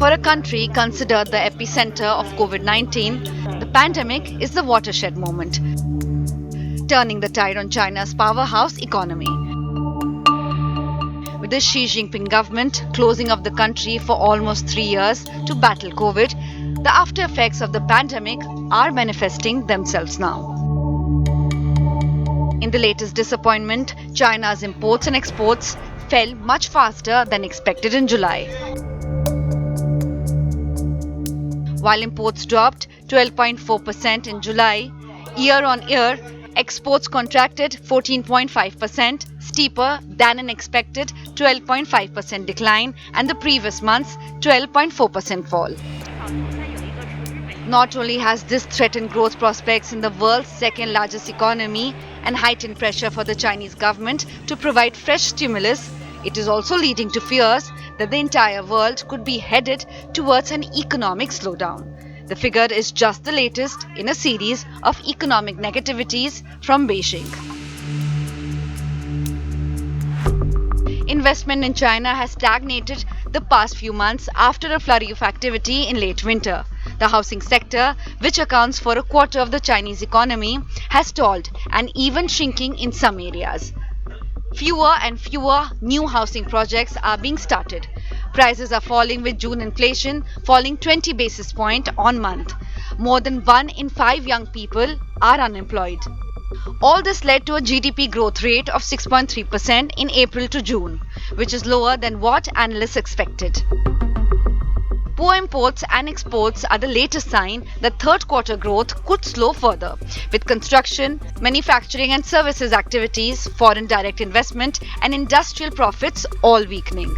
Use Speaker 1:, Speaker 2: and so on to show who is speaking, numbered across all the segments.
Speaker 1: For a country considered the epicenter of COVID-19, the pandemic is the watershed moment, turning the tide on China's powerhouse economy. With the Xi Jinping government closing of the country for almost 3 years to battle COVID, the after effects of the pandemic are manifesting themselves now. In the latest disappointment, China's imports and exports fell much faster than expected in July. While imports dropped 12.4% in July, year on year, exports contracted 14.5%, steeper than an expected 12.5% decline and the previous month's 12.4% fall. Not only has this threatened growth prospects in the world's second largest economy and heightened pressure for the Chinese government to provide fresh stimulus, it is also leading to fears that the entire world could be headed towards an economic slowdown. The figure is just the latest in a series of economic negativities from Beijing. Investment in China has stagnated the past few months after a flurry of activity in late winter. The housing sector, which accounts for a quarter of the Chinese economy, has stalled and even shrinking in some areas. Fewer and fewer new housing projects are being started. Prices are falling with June inflation falling 20 basis points on month. More than 1 in 5 young people are unemployed. All this led to a GDP growth rate of 6.3% in April to June, which is lower than what analysts expected. Poor imports and exports are the latest sign that third quarter growth could slow further, with construction, manufacturing and services activities, foreign direct investment and industrial profits all weakening.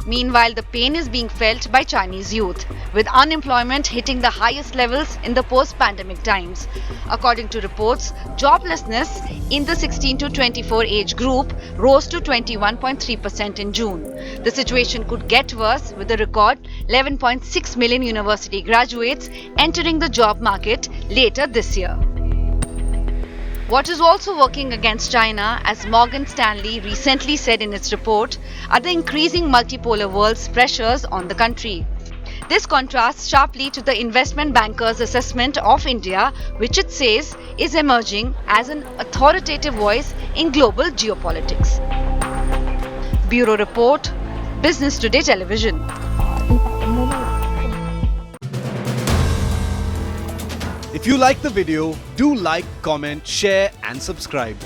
Speaker 1: Meanwhile, the pain is being felt by Chinese youth, with unemployment hitting the highest levels in the post-pandemic times. According to reports, joblessness in the 16 to 24 age group rose to 21.3% in June. The situation could get worse with a record 11.6 million university graduates entering the job market later this year. What is also working against China, as Morgan Stanley recently said in its report, are the increasing multipolar world's pressures on the country. This contrasts sharply to the investment banker's assessment of India, which it says is emerging as an authoritative voice in global geopolitics. Bureau Report, Business Today Television.
Speaker 2: If you like the video, do like, comment, share and subscribe.